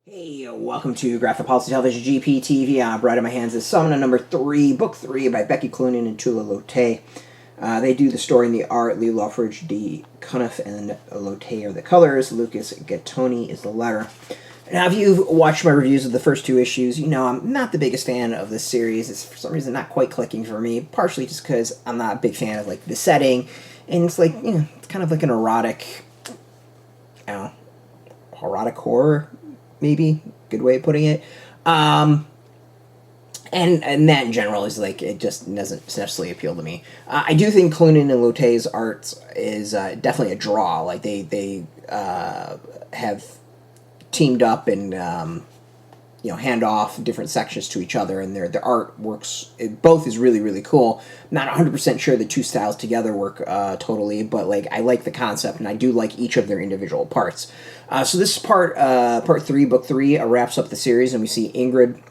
Hey, welcome to Graphic Policy Television GPTV. Right in my hands is Somna number 3, book 3 by Becky, Cloonan, and Tula Lotay. They do the story and the art. Loughridge, the Cunniffe, and Lotay are the colors. Lucas Gattoni is the letter. Now, if you've watched my reviews of the first 2 issues, you know I'm not the biggest fan of this series. It's for some reason not quite clicking for me, partially just because I'm not a big fan of like the setting, and it's like, you know, it's kind of like an erotic, I don't know, erotic horror, maybe, good way of putting it. And that in general is like, it just doesn't necessarily appeal to me. I do think Cloonan and Lotay's art is definitely a draw. Like they have teamed up and you know, hand off different sections to each other, and their art works. It both is really cool. Not 100% sure the 2 styles together work totally, but like I like the concept, and I do like each of their individual parts. So this is part 3, book 3, wraps up the series, and we see Ingrid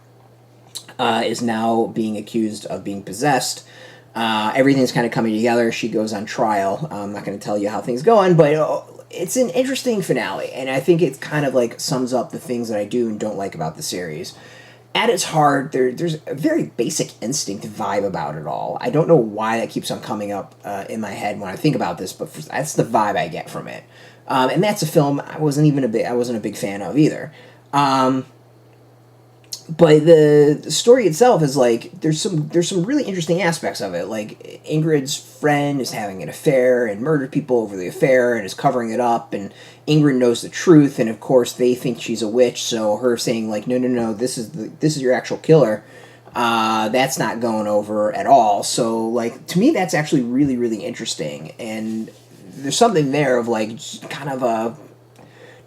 is now being accused of being possessed. Everything's kind of coming together. She goes on trial. I'm not going to tell you how things go on, but it's an interesting finale, and I think it kind of like sums up the things that I do and don't like about the series. At its heart, there's a very basic instinct vibe about it all. I don't know why that keeps on coming up in my head when I think about this, but that's the vibe I get from it. And that's a film I wasn't a big fan of either. But the story itself is like, there's some really interesting aspects of it. Like Ingrid's friend is having an affair and murdered people over the affair and is covering it up, and Ingrid knows the truth, and of course they think she's a witch. So her saying like, no, this is your actual killer. That's not going over at all. So like, to me, that's actually really interesting, and there's something there of like kind of a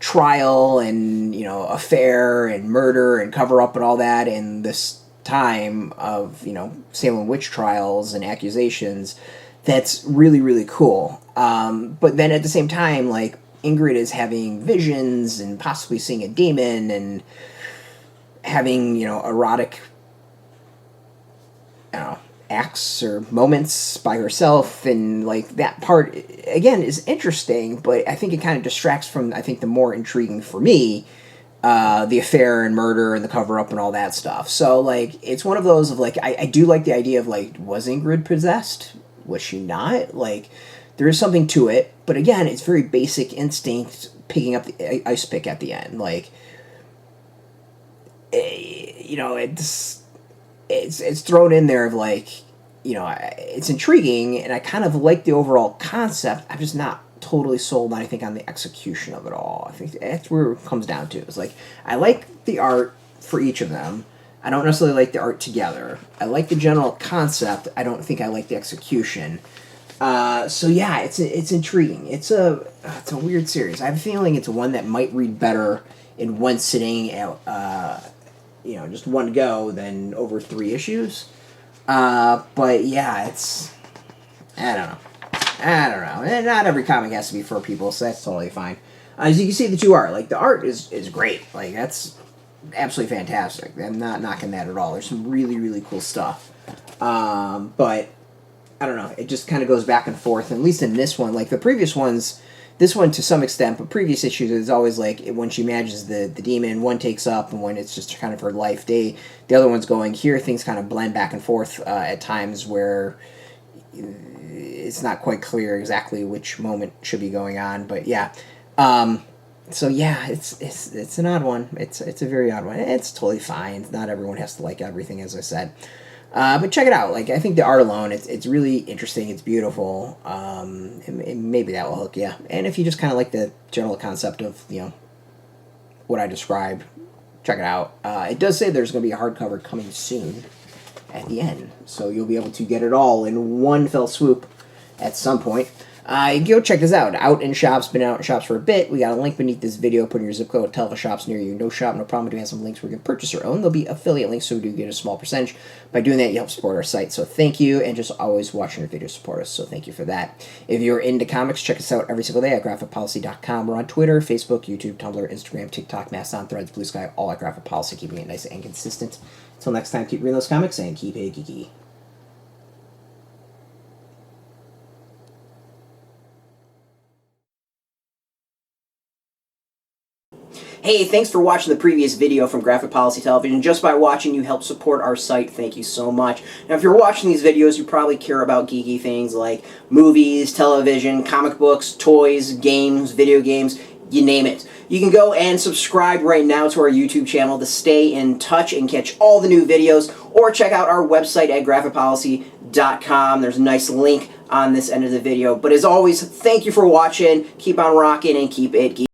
trial and, you know, affair and murder and cover up and all that in this time of, you know, Salem witch trials and accusations. That's really cool. But then at the same time, like, Ingrid is having visions and possibly seeing a demon and having, you know, erotic, I don't know, acts or moments by herself, and like that part again is interesting, but I think it kind of distracts from, I think, the more intriguing for me, the affair and murder and the cover up and all that stuff. So like, it's one of those of like, I do like the idea of like, was Ingrid possessed? Was she not? Like, there is something to it, but again, it's very basic instinct picking up the ice pick at the end. Like, you know, it's thrown in there of like, you know, it's intriguing, and I kind of like the overall concept. I'm just not totally sold, I think, on the execution of it all. I think that's where it comes down to. It's like, I like the art for each of them. I don't necessarily like the art together. I like the general concept. I don't think I like the execution. So yeah, it's intriguing. It's a weird series. I have a feeling it's one that might read better in one sitting at, you know, just one go than over 3 issues. But yeah, it's, I don't know. And not every comic has to be for people, so that's totally fine. As you can see, the 2 art, like, the art is great. Like, that's absolutely fantastic. I'm not knocking that at all. There's some really cool stuff. But I don't know. It just kind of goes back and forth. And at least in this one, like the previous ones, this one to some extent, but previous issues, it's always like when she manages the demon, one takes up, and when it's just kind of her life day, the other one's going. Here, things kind of blend back and forth at times where it's not quite clear exactly which moment should be going on. But yeah, so yeah, it's an odd one. It's a very odd one. It's totally fine. Not everyone has to like everything, as I said. But check it out. Like, I think the art alone, it's really interesting. It's beautiful. And maybe that will hook you. And if you just kind of like the general concept of, you know, what I described, check it out. It does say there's going to be a hardcover coming soon at the end, so you'll be able to get it all in one fell swoop at some point. Go check this out. Out in shops, been out in shops for a bit. We got a link beneath this video. Put in your zip code, tell the shops near you. No shop, no problem. We do have some links where you can purchase your own. There'll be affiliate links, so we do get a small percentage. By doing that, you help support our site, so thank you. And just always watching our videos support us, so thank you for that. If you're into comics, check us out every single day at graphicpolicy.com. We're on Twitter, Facebook, YouTube, Tumblr, Instagram, TikTok, Mastodon, Threads, Blue Sky, all at Graphic Policy, keeping it nice and consistent. Until next time, keep reading those comics and keep it geeky. Hey, thanks for watching the previous video from Graphic Policy Television. Just by watching, you help support our site. Thank you so much. Now, if you're watching these videos, you probably care about geeky things like movies, television, comic books, toys, games, video games, you name it. You can go and subscribe right now to our YouTube channel to stay in touch and catch all the new videos, or check out our website at graphicpolicy.com. There's a nice link on this end of the video. But as always, thank you for watching. Keep on rocking and keep it geeky.